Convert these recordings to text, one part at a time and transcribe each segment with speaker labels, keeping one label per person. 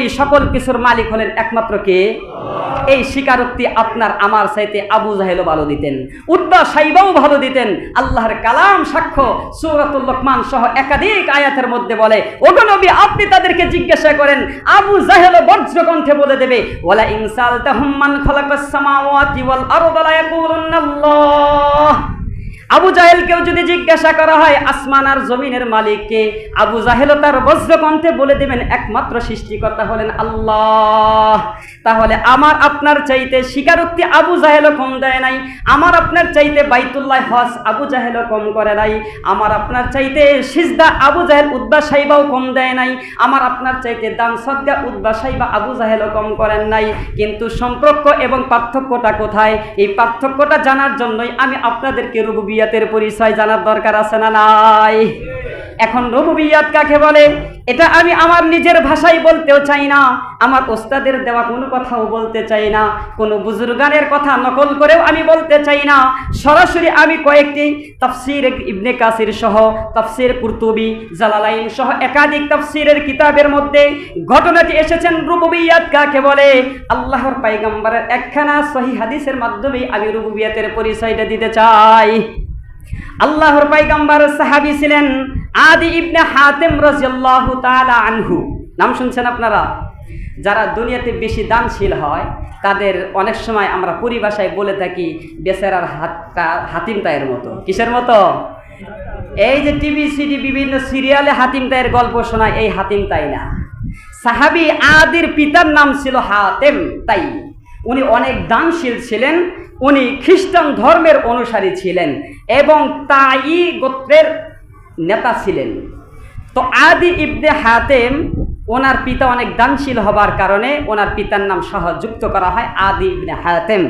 Speaker 1: করি সকল কিছুর মালিক হলেন একমাত্র কে? এই স্বীকারোক্তি আপনার আমার চাইতে আবু জাহেলও ভালো দিতেন, উতবা সাইবাও ভালো দিতেন। আল্লাহর কালাম সাক্ষ্য, সূরাতুল লোকমান সহ একাধিক আয়াতের মধ্যে বলে, ওগো নবী আপনি তাদেরকে জিজ্ঞাসা করেন, আবু জাহেলও বজ্রকণ্ঠে বলে দেবে, ওয়ালা ইন সালতাহুম মান খালাকাস সামাওয়াতি ওয়াল আরদা লা ইয়াকুলুন্না আল্লাহ। আবু জাহেলকেও যদি জিজ্ঞাসা করা হয় আসমান আর জমিনের মালিককে, আবু জাহেলও তার বজ্রকণ্ঠে বলে দেবেন একমাত্র সৃষ্টিকর্তা হলেন আল্লাহ। তাহলে আমার আপনার চাইতে স্বীকারোক্তি আবু জাহেলও কম দেয় নাই, আমার আপনার চাইতে বাইতুল্লাহ হজ আবু জাহেলও কম করে নাই, আমার আপনার চাইতে সিজদা আবু জাহেল উতবা সাইবাও কম দেয় নাই, আমার আপনার চাইতে দান সদকা উতবা সাইবা আবু জাহেলও কম করেন নাই। কিন্তু সম্পর্ক এবং পার্থক্যটা কোথায়? এই পার্থক্যটা জানার জন্যই আমি আপনাদেরকে রুবুবিয়াতের পরিচয় জানার দরকার আছে না নাই? এখন রুবুবিয়াত কাকে বলে এটা আমি আমার নিজের ভাষায় বলতেও চাই না, আমার ওস্তাদের দেওয়া কোনো কথাও বলতে চাই না, কোনো বুজুর্গানের কথা নকল করেও আমি বলতে চাই না। সরাসরি আমি কয়েকটি তাফসীর ইবনে কাসির সহ তাফসীর কুরতুবী, জালালাইন সহ একাধিক তাফসীরের কিতাবের মধ্যে ঘটনাটি এসেছেন রুবুবিয়াত কাকে বলে। আল্লাহর পয়গম্বরের একখানা সহিহ হাদিসের মাধ্যমে আমি রুবুবিয়াতের পরিচয়টা দিতে চাই। আল্লাহর পয়গম্বর সাহাবী ছিলেন আদি ইবনে হাতেম রাদিয়াল্লাহু তাআলা আনহু। নাম শুনছেন আপনারা? যারা দুনিয়াতে বেশি দানশীল হয় তাদের অনেক সময় আমরা পরিভাষায় বলে থাকি বেচারার হাতটা হাতিম তায়ের মতো। কিসের মতো? এই যে টিভি সিডি বিভিন্ন সিরিয়ালে হাতিম তায়ের গল্প শোনায়, এই হাতিম তাই না। সাহাবী আদির পিতার নাম ছিল হাতেম তাই। উনি অনেক দানশীল ছিলেন, উনি খ্রিস্টান ধর্মের অনুসারী ছিলেন এবং তাই গোত্রের নেতা ছিলেন। তো আদি ইবনে হাতেম ওনার পিতা অনেক দানশীল হবার কারণে ওনার পিতার নাম সহ যুক্ত করা হয় আদি ইবনে হাতেম।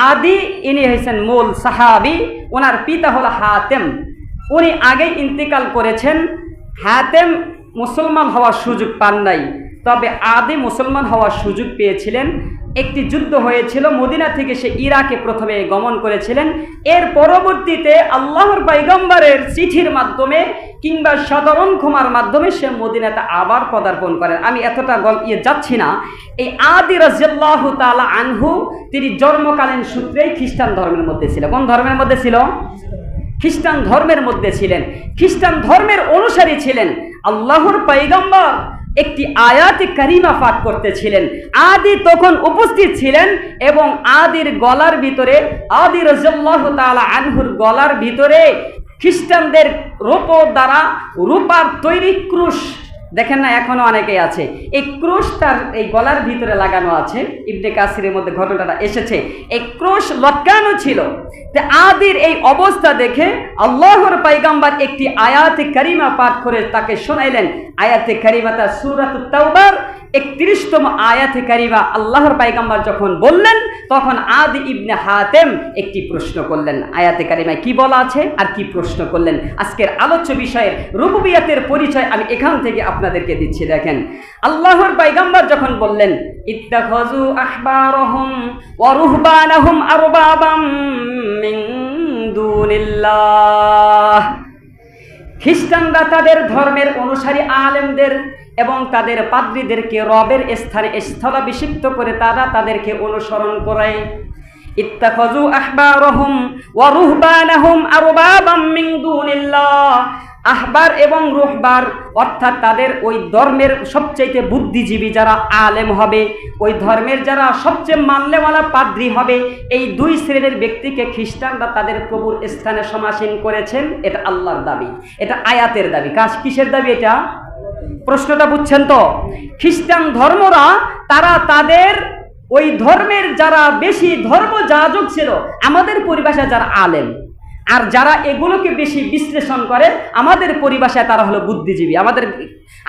Speaker 1: আদি ইনি হয়েছেন মূল সাহাবী, ওনার পিতা হলো হাতেম। উনি আগেই ইন্তেকাল করেছেন। হাতেম মুসলমান হওয়ার সুযোগ পান নাই, তবে আদি মুসলমান হওয়ার সুযোগ পেয়েছিলেন। একটি যুদ্ধ হয়েছিল, মদিনা থেকে সে ইরাকে প্রথমে গমন করেছিলেন। এর পরবর্তীতে আল্লাহর পয়গম্বরের চিঠির মাধ্যমে কিংবা সাধারণ ক্ষমার মাধ্যমে সে মদিনাতে আবার পদার্পণ করেন। আমি এতটা যাচ্ছি না। এই আদি রাদিয়াল্লাহু তাআলা আনহু তিনি জন্মকালীন সূত্রেই খ্রিস্টান ধর্মের মধ্যে ছিল। কোন ধর্মের মধ্যে ছিল? খ্রিস্টান ধর্মের মধ্যে ছিলেন, খ্রিস্টান ধর্মের অনুসারী ছিলেন। আল্লাহর পয়গম্বর একটি আয়াতে কারিমা পাঠ করতেছিলেন, আদি তখন উপস্থিত ছিলেন এবং আদির গলার ভিতরে, আদি রাদিয়াল্লাহু তাআলা আনহুর গলার ভিতরে খ্রিস্টানদের রূপার তৈরি ক্রুশ, দেখেন না এখনো অনেকেই আছে, এই ক্রুশ তার এই গলার ভিতরে লাগানো আছে। ইবনে কাসিরের মধ্যে ঘটনাটা এসেছে, এই ক্রুশ লটকানো ছিল। আদির এই অবস্থা দেখে আল্লাহর পয়গম্বর একটি আয়াতে কারিমা পাঠ করে তাকে শোনাইলেন। আয়াতে কারিমাটা সূরাতুত তাওবার 31তম আয়াতে কারিমা আল্লাহর পয়গম্বর যখন বললেন, তখন আদি ইবনে হাতেম একটি প্রশ্ন করলেন। আয়াতে কারিমায় কি বলা আছে আর কি প্রশ্ন করলেন, আজকের আলোচ্য বিষয়ের রুবুবিয়াতের পরিচয় আমি এখান থেকে আপনাদেরকে দিচ্ছি। দেখেন, আল্লাহর পয়গম্বর যখন বললেন ইত্তাখাযু আহবারহুম ওয়া রুহবানাহুম আরবাবাম মিন দুনিল্লাহ, খ্রিস্টানরা তাদের ধর্মের অনুসারী আলেমদের এবং তাদের পাদ্রীদেরকে রবের স্থানে স্থলাভিষিক্ত করে তারা তাদেরকে অনুসরণ করে। ইত্তাখাযু আহবারহুম ওয়া রুহবানাহুম আরবাবাম মিন দুনিল্লাহ, আহবার এবং রুহবার অর্থাৎ তাদের ওই ধর্মের সবচেয়ে বুদ্ধিজীবী যারা আলেম হবে, ওই ধর্মের যারা সবচেয়ে মানলেওয়ালা পাদ্রী হবে, এই দুই শ্রেণীর ব্যক্তিকে খ্রিস্টানরা তাদের প্রভুর স্থানে সমাসীন করেছেন। এটা আল্লাহর দাবি, এটা আয়াতের দাবি। কিসের দাবি এটা? প্রশ্নটা বুঝছেন তো? খ্রিস্টান ধর্মরা তারা তাদের ওই ধর্মের যারা বেশি ধর্মযাজক ছিল, আমাদের পরিভাষায় যারা আলেম, আর যারা এগুলোকে বেশি বিশ্লেষণ করে আমাদের পরিভাষায় তারা হলো বুদ্ধিজীবী। আমাদের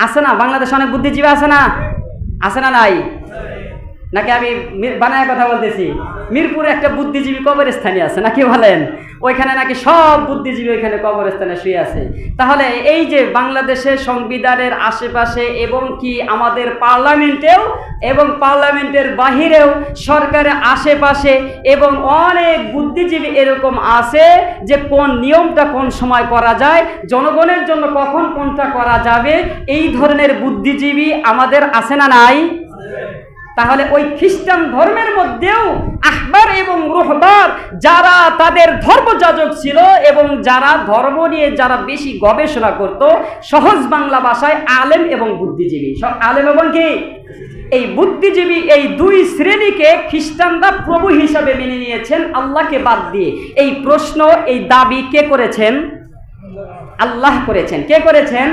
Speaker 1: আছে না বাংলাদেশে অনেক বুদ্ধিজীবী আছে না? আছে না? নাই নাকি আমি বানায় কথা বলতেছি? মিরপুরে একটা বুদ্ধিজীবী কবরস্থানই আছে নাকি বলেন? ওইখানে নাকি সব বুদ্ধিজীবী ওইখানে কবরস্থানে শুয়ে আছে। তাহলে এই যে বাংলাদেশের সংবিধানের আশেপাশে এবং কি আমাদের পার্লামেন্টেও এবং পার্লামেন্টের বাহিরেও সরকারের আশেপাশে এবং অনেক বুদ্ধিজীবী এরকম আছে যে কোন নিয়মটা কোন সময় করা যায়, জনগণের জন্য কখন কোনটা করা যাবে, এই ধরনের বুদ্ধিজীবী আমাদের আছে না নাই? তাহলে ওই খ্রিস্টান ধর্মের মধ্যেও আহবার এবং রুহবার যারা তাদের ধর্মযাজক ছিল এবং যারা ধর্ম নিয়ে যারা বেশি গবেষণা করত, সহজ বাংলা ভাষায় আলেম এবং বুদ্ধিজীবী, আলেম এবং কি এই বুদ্ধিজীবী, এই দুই শ্রেণীকে খ্রিস্টানরা প্রভু হিসাবে মেনে নিয়েছেন আল্লাহকে বাদ দিয়ে। এই প্রশ্ন, এই দাবি কে করেছেন? আল্লাহ করেছেন। কে করেছেন?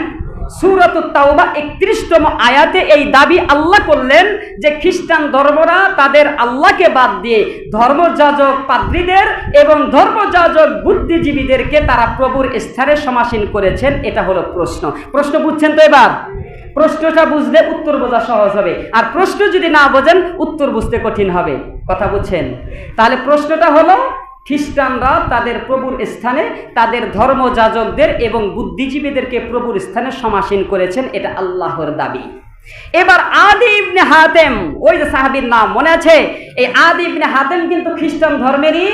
Speaker 1: সূরাতুত তাওবা 31তম আয়াতে এই দাবি আল্লাহ করলেন যে খ্রিস্টান ধর্মরা তাদের আল্লাহকে বাদ দিয়ে ধর্মযাজক পাদ্রীদের এবং ধর্মযাজক বুদ্ধিজীবীদেরকে তারা প্রভুর স্থানে সমাসীন করেছেন। এটা হলো প্রশ্ন। প্রশ্ন বুঝছেন তো? এবার প্রশ্নটা বুঝলে উত্তর বোঝা সহজ হবে, আর প্রশ্ন যদি না বোঝেন উত্তর বুঝতে কঠিন হবে। কথা বুঝছেন? তাহলে প্রশ্নটা হলো খ্রিস্টানরা তাদের প্রভুর স্থানে তাদের ধর্মযাজকদের এবং বুদ্ধিজীবীদেরকে প্রভুর স্থানে সমাসীন করেছেন, এটা আল্লাহর দাবি। এবার আদি ইবনে হাতেম, ওই যে সাহাবীর নাম মনে আছে? এই আদি ইবনে হাতেম কিন্তু খ্রিস্টান ধর্মেরই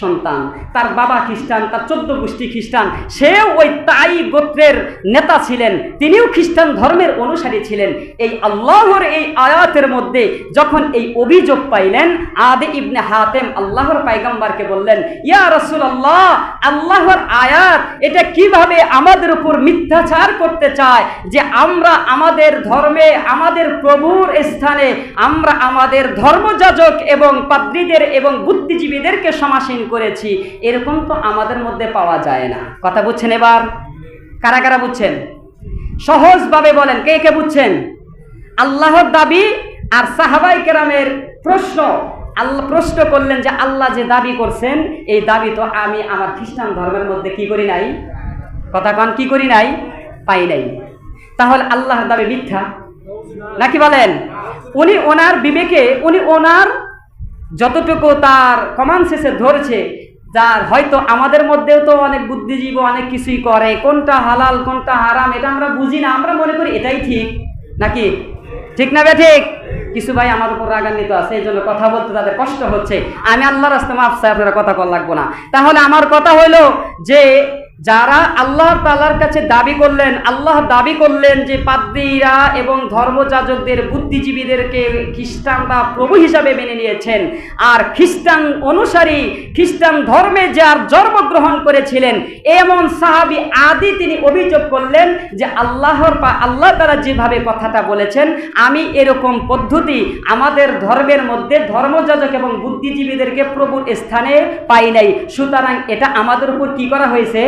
Speaker 1: সন্তান। তার বাবা খ্রিস্টান, তার 14 গোষ্ঠী খ্রিস্টান, সেও ওই তাই গোত্রের নেতা ছিলেন, তিনিও খ্রিস্টান ধর্মের অনুসারী ছিলেন। এই আল্লাহর এই আয়াতের মধ্যে যখন এই অভিযোগ পাইলেন, আদি ইবনে হাতেম আল্লাহর পয়গম্বরকে বললেন, ইয়া রাসূলুল্লাহ, আল্লাহর আয়াত এটা কিভাবে আমাদের উপর মিথ্যাচার করতে চায় যে আমরা আমাদের ধর্মে আমাদের প্রভুর স্থানে আমরা আমাদের ধর্মযাজক এবং পাদ্রীদের এবং বুদ্ধিজীবীদেরকে সমাসীন করেছি, এরকম তো আমাদের মধ্যে পাওয়া যায় না। কথা বুঝছেন? এবার কারা কারা বুঝছেন? সহজভাবে বলেন, কে কে বুঝছেন? আল্লাহর দাবি আর সাহাবায়ে কেরামের প্রশ্ন। আল্লাহ প্রশ্ন করলেন যে আল্লাহ যে দাবি করছেন এই দাবি তো আমি আমার খ্রিস্টান ধর্মের মধ্যে কি করি নাই? কথা কন, কি করি নাই? পাই নাই। তাহলে আল্লাহর দাবি মিথ্যা নাকি বলেন? উনি ওনার বিবেকে, উনি ওনার যতটুকু তার কমান শেষে ধরছে, যার হয়তো আমাদের মধ্যেও তো অনেক বুদ্ধিজীবী অনেক কিছুই করে, কোনটা হালাল কোনটা হারাম এটা আমরা বুঝি না, আমরা মনে করি এটাই ঠিক, নাকি ঠিক না বে ঠিক? কিছু ভাই আমার উপর রাগান্বিত আছে, এই জন্য কথা বলতে তাদের কষ্ট হচ্ছে। আমি আল্লাহর রাস্তায় মাফ চাই, আপনারা কথা বলা লাগবো না। তাহলে আমার কথা হইলো যে যারা আল্লাহ তাআলার কাছে দাবি করলেন, আল্লাহ দাবি করলেন যে পাদ্রীরা এবং ধর্মযাজকদের বুদ্ধিজীবীদেরকে খ্রিস্টানরা প্রভু হিসাবে মেনে নিয়েছেন, আর খ্রিস্টান অনুসারী খ্রিস্টান ধর্মে যার জন্মগ্রহণ করেছিলেন এমন সাহাবী আদি তিনি অভিযোগ করলেন যে আল্লাহ তাআলা যেভাবে কথাটা বলেছেন আমি এরকম পদ্ধতি আমাদের ধর্মের মধ্যে ধর্মযাজক এবং বুদ্ধিজীবীদেরকে প্রভুর স্থানে পাই নাই, সুতরাং এটা আমাদের উপর কি করা হয়েছে?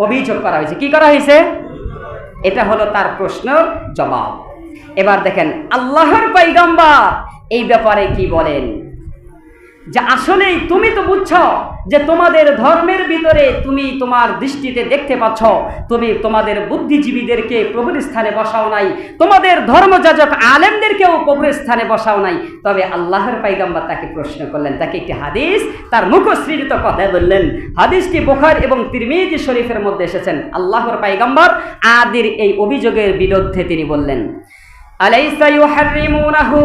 Speaker 1: অভিযোগ করা হয়েছে। কি করা হয়েছে? এটা হলো তার প্রশ্নের জবাব। এবার দেখেন আল্লাহর পয়গম্বর এই ব্যাপারে কি বলেন, যে আসলেই তুমি তো বুঝছো যে তোমাদের ধর্মের ভিতরে তুমি তোমার দৃষ্টিতে দেখতে পাচ্ছ তুমি তোমাদের বুদ্ধিজীবীদেরকে প্রভুর স্থানে বসাও নাই, তোমাদের ধর্মযাজক আলেমদেরকেও প্রভুর স্থানে বসাও নাই। তবে আল্লাহর পয়গম্বর তাকে প্রশ্ন করলেন, তাকে একটি হাদিস তার মুখশ্রীত কথা বললেন। হাদিসটি বুখারী এবং তিরমিজি শরীফের মধ্যে এসেছেন। আল্লাহর পয়গম্বর আদির এই অভিযোগের বিরুদ্ধে তিনি বললেন, আলাইসা ইউহাররিমুনাহু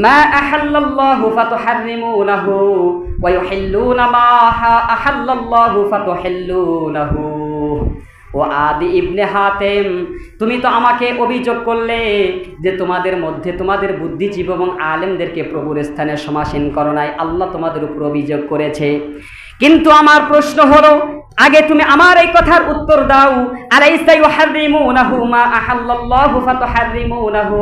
Speaker 1: মা আহাল্লাল্লাহু ফাতুহাররিমুনাহু ওয়া ইউহিল্লুনা মা আহাল্লাল্লাহু ফাতুহিল্লুনাহু। ও আদি ইবনে হাতেম, তুমি তো আমাকে অভিযোগ করলে যে তোমাদের মধ্যে তোমাদের বুদ্ধিজীবী এবং আলেমদেরকে প্রভুর স্থানে সমাসীন করো নাই, আল্লাহ তোমাদের উপর অভিযোগ করেছে। কিন্তু আমার প্রশ্ন হলো, আগে তুমি আমার এই কথার উত্তর দাও, আলাইসা ইউহাররিমুনাহু মা আহাল্লাল্লাহু ফাতুহাররিমুনাহু,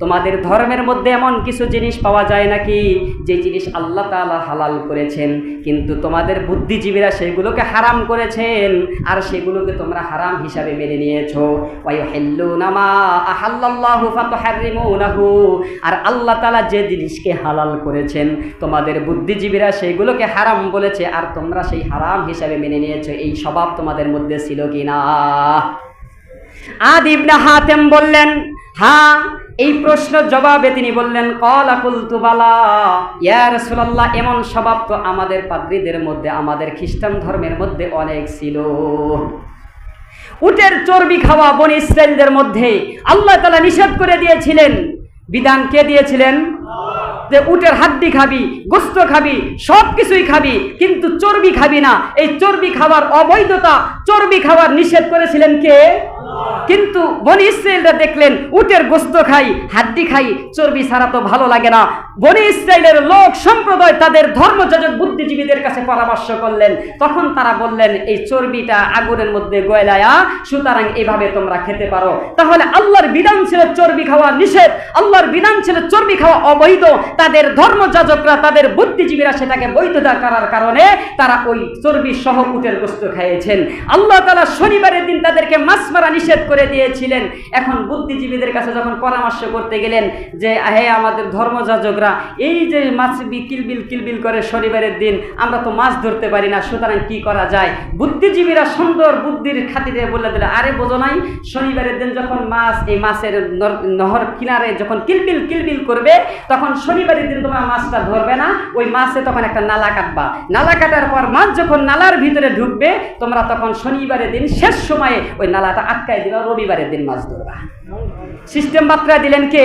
Speaker 1: তোমাদের ধর্মের মধ্যে এমন কিছু জিনিস পাওয়া যায় নাকি যে জিনিস আল্লাহ তাআলা হালাল করেছেন কিন্তু তোমাদের বুদ্ধিজীবীরা সেগুলোকে হারাম করেছেন আর সেগুলোকে তোমরা হারাম হিসাবে মেনে নিয়েছো? ওয়া ইউহিল্লুনা মা আহাল্লাল্লাহু ফাতুহাররিমুনাহু, আর আল্লাহ তাআলা যে জিনিসকে হালাল করেছেন তোমাদের বুদ্ধিজীবীরা সেগুলোকে হারাম বলেছে আর তোমরা সেই হারাম হিসাবে মেনে নিয়েছো। এই স্বভাব তোমাদের মধ্যে ছিল কিনা? আদি ইবনে হাতেম বললেন, হ্যাঁ, এই প্রশ্নের জবাবে তিনি বললেন, ক্বালা কুলতু বালা ইয়া রাসূলুল্লাহ, এমন স্বভাব তো আমাদের পাদ্রীদের মধ্যে, আমাদের খ্রিস্টান ধর্মের মধ্যে অনেক ছিল। উটের চর্বি খাওয়া বনি ইসরাইলদের মধ্যে আল্লাহ তাআলা নিষেধ করে দিয়েছিলেন। বিধান কে দিয়েছিলেন? যে উটের হাড্ডি খাবি, গোস্ত খাবি, সব কিছুই খাবি, কিন্তু চর্বি খাবি না। এই চর্বি খাওয়ার অবৈধতা, চর্বি খাওয়ার নিষেধ করেছিলেন কে? কিন্তু বনি ইসরাইলরা দেখলেন উটের গোস্ত খাই, হাড্ডি খাই, চর্বি ছাড়া তো ভালো লাগে না। বনি ইসরাইলের লোক সম্প্রদায় তাদের ধর্মযাজক বুদ্ধিজীবীদের কাছে পরামর্শ করলেন। তখন তারা বললেন, এই চর্বিটা আগুনের মধ্যে গয়লায়া, সুতরাং এইভাবে তোমরা খেতে পারো। তাহলে আল্লাহর বিধান ছিল চর্বি খাওয়া নিষেধ, আল্লাহর বিধান ছিল চর্বি খাওয়া অবৈধ। তাদের ধর্মযাজকরা, তাদের বুদ্ধিজীবীরা সেটাকে বৈধতা করার কারণে তারা ওই চর্বি সহ উটের গোস্ত খাইয়েছেন। আল্লাহ তাআলা শনিবারের দিন তাদেরকে মাছ মারা নিষেধ করে দিয়েছিলেন। এখন বুদ্ধিজীবীদের কাছে যখন পরামর্শ করতে গেলেন যে হে আমাদের ধর্মযাজকরা, এই যে মাছ কিলবিল করে শনিবারের দিন, আমরা তো মাছ ধরতে পারি না, সুতরাং কি করা যায়? বুদ্ধিজীবীরা সুন্দর বুদ্ধির খাতিরে বলে দিল, আরে বোঝো নাই, শনিবারের দিন যখন মাছ এই মাছের নহর কিনারে যখন কিলবিল করবে, তখন শনিবারের দিন তোমরা মাছটা ধরবে না, ওই মাছে তখন একটা নালা কাটবা, নালা কাটার পর মাছ যখন নালার ভিতরে ঢুকবে, তোমরা তখন শনিবারের দিন শেষ সময়ে ওই নালাটা আটকায় দিবা, রবিবারের দিন মাছ ধরবা। সিস্টেম বাতরা দিলেন কে?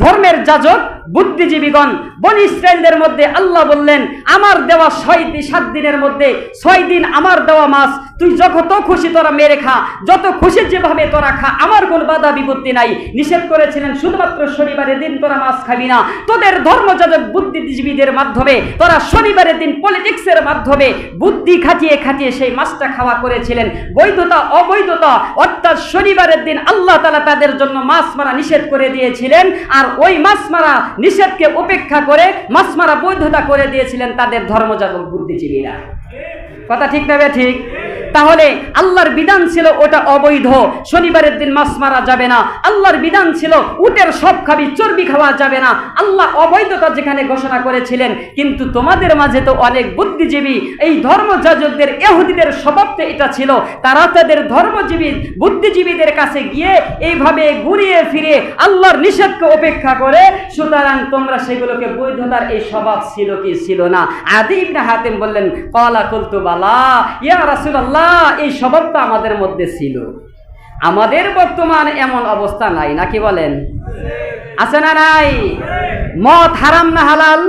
Speaker 1: ধর্মের যাজক বুদ্ধিজীবীগণ। বনি ইসরাইলদের মধ্যে আল্লাহ বললেন, আমার দেওয়া 7 দিনের মধ্যে 6 দিন আমার দেওয়া মাছ তুই যত খুশি তোরা মেরে খা, যত খুশি যেভাবে তোরা খা, আমার কোনো বাধা বিপত্তি নাই। নিষেধ করেছিলেন শুধুমাত্র শনিবারের দিন তোরা মাছ খাবি না। তোদের ধর্মযাজক বুদ্ধিজীবীদের মাধ্যমে তোরা শনিবারের দিন পলিটিক্সের মাধ্যমে বুদ্ধি খাটিয়ে সেই মাছটা খাওয়া করেছিলেন। বৈধতা অবৈধতা, অর্থাৎ শনিবারের দিন আল্লাহ তাআলা তাদের জন্য মাছ মারা নিষেধ করে দিয়েছিলেন, আর ওই মাছ মারা নিষেধকে উপেক্ষা করে মাছ মারা বৈধতা করে দিয়েছিলেন তাদের ধর্মযাজক বুদ্ধিজীবীরা। কথা ঠিক না? ঠিক। তাহলে আল্লাহর বিধান ছিল ওটা অবৈধ, শনিবারের দিন মাছ মারা যাবে না। আল্লাহর বিধান ছিল উটের সব খাবি, চর্বি খাওয়া যাবে না। আল্লাহ অবৈধতা যেখানে ঘোষণা করেছিলেন, কিন্তু তোমাদের মাঝে তো অনেক বুদ্ধিজীবী, এই ধর্মযাজকদের ইহুদিদের স্বভাবটা এটা ছিল, তারা তাদের ধর্মজীবী বুদ্ধিজীবীদের কাছে গিয়ে এইভাবে ঘুরিয়ে ফিরে আল্লাহর নিষেধকে উপেক্ষা করে, সুতরাং তোমরা সেগুলোকে বৈধতার এই স্বভাব ছিল কি ছিল না? আদি ইবনে হাতিম বললেন, ক্বালা কুলতু বালা ইয়া রাসূলুল্লাহ, এই স্বভাবটা আমাদের মধ্যে ছিল। আমাদের বর্তমান এমন অবস্থা নাই, নাকি বলেন? আছে না নাই? মদ হারাম না হালাল?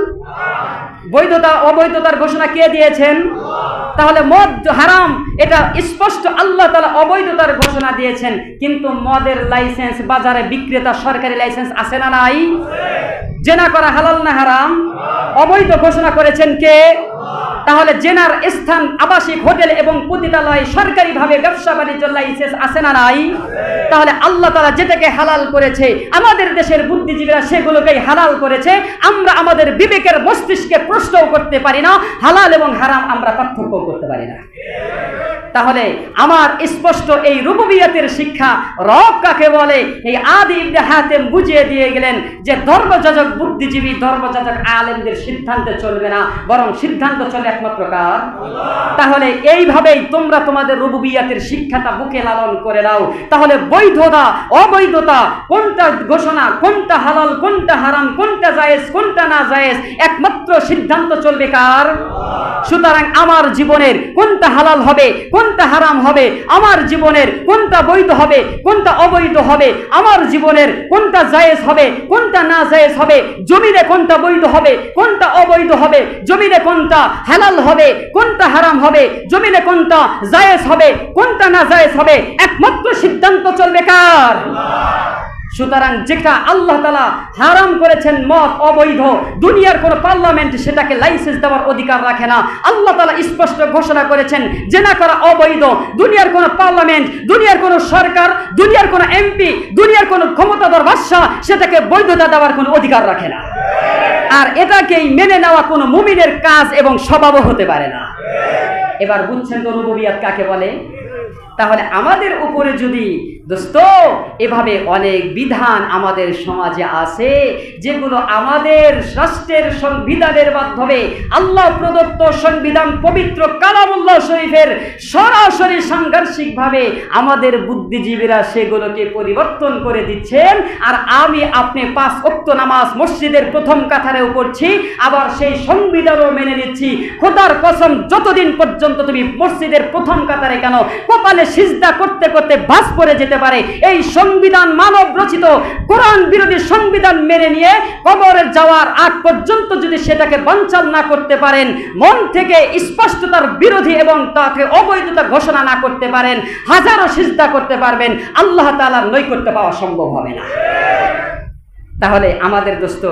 Speaker 1: বৈধতা অবৈধতার ঘোষণা কে দিয়েছেন? তাহলে মদ হারাম, এটা স্পষ্ট আল্লাহ তাআলা অবৈধতার ঘোষণা দিয়েছেন। কিন্তু মদের লাইসেন্স, বাজারে বিক্রেতা সরকারি লাইসেন্স আছে না নাই? জেনা করা হালাল না হারাম? অবৈধ ঘোষণা করেছেন কে? তাহলে জেনার স্থান, আবাসিক হোটেল এবং পতিতালয় সরকারিভাবে ব্যবসা বাণিজ্য লাইসেন্স আছে না নাই? তাহলে আল্লাহ তাআলা যেটাকে হালাল করেছে, আমাদের দেশের বুদ্ধিজীবীরা সেগুলোকেই হালাল করেছে। আমরা আমাদের বিবেকের মস্তিষ্কে প্রশ্নও করতে পারি না, হালাল এবং হারাম আমরা পার্থক্য করতে পারি না। তাহলে আমার স্পষ্ট এই রুবুবিয়তের শিক্ষা, রব কাকে বলে, এই আদি ইবনে হাতিম বুঝিয়ে দিয়ে গেলেন যে ধর্মযাজক বুদ্ধিজীবী, ধর্মযাজক আলেমদের সিদ্ধান্তে চলবে না, বরং সিদ্ধান্ত চলে একমাত্র কার? তাহলে এইভাবেই তোমরা তোমাদের রুবুবিয়তের শিক্ষাটা বুকে লালন করে নাও। তাহলে বৈধতা অবৈধতা, কোনটা ঘোষণা, কোনটা হালাল, কোনটা হারাম, কোনটা জায়েজ, কোনটা না জায়েজ, একমাত্র সিদ্ধান্ত চলবে কার? সুতরাং আমার জীবনের কোনটা হালাল হবে, কোনটা হারাম হবে, আমার জীবনের কোনটা বৈধ হবে, কোনটা অবৈধ হবে, আমার জীবনের কোনটা জায়েজ হবে, কোনটা না জায়েজ হবে, জমিনে কোনটা বৈধ হবে, কোনটা অবৈধ হবে, জমিনে কোনটা হালাল হবে, কোনটা হারাম হবে, জমিনে কোনটা জায়েজ হবে, কোনটা না জায়েজ হবে, একমাত্র সিদ্ধান্ত চলবে কার? সুতরাং যেটা আল্লাহ তাআলা হারাম করেছেন মদ অবৈধ, দুনিয়ার কোন পার্লামেন্ট সেটাকে লাইসেন্স দেওয়ার অধিকার রাখে না। আল্লাহ তাআলা স্পষ্ট ঘোষণা করেছেন জেনা করা অবৈধ, দুনিয়ার কোন পার্লামেন্ট, দুনিয়ার কোন সরকার, দুনিয়ার কোন এমপি, দুনিয়ার কোন ক্ষমতাধর বাদশা সেটাকে বৈধতা দেওয়ার কোন অধিকার রাখে না। আর এটাকেই মেনে নেওয়া কোন মুমিনের কাজ এবং স্বভাবও হতে পারে না। এবার বুঝছেন তো রুবুবিয়ত কাকে বলে? তাহলে আমাদের উপরে যদি দোস্ত, এভাবে অনেক বিধান আমাদের সমাজে আছে যেগুলো আমাদের রাষ্ট্রের সংবিধানের মাধ্যমে আল্লাহ প্রদত্ত সংবিধান পবিত্র কালামুল্লাহ শরীফের সরাসরি সাংঘর্ষিকভাবে আমাদের বুদ্ধিজীবীরা সেগুলোকে পরিবর্তন করে দিচ্ছেন। আর আমি আপনি 5 ওয়াক্ত নামাজ মসজিদের প্রথম কাতারেও পড়ছি, আবার সেই সংবিধানও মেনে নিচ্ছি। খোদার কসম, যতদিন পর্যন্ত তুমি মসজিদের প্রথম কাতারে কেন কপালে সিজদা করতে করতে বাস পড়ে যেতে পারে, এই সংবিধান মানব রচিত কোরআন বিরোধী সংবিধান মেনে নিয়ে কবরে যাওয়ার আগ পর্যন্ত যদি সেটাকে বানচাল না করতে পারেন, মন থেকে স্পষ্টতার বিরোধী এবং তাকে অবৈধতা ঘোষণা না করতে পারেন, হাজারো সিজদা করতে পারবেন, আল্লাহ তাআলার নৈকট্য পাওয়া সম্ভব হবে না। তাহলে আমাদের দোস্ত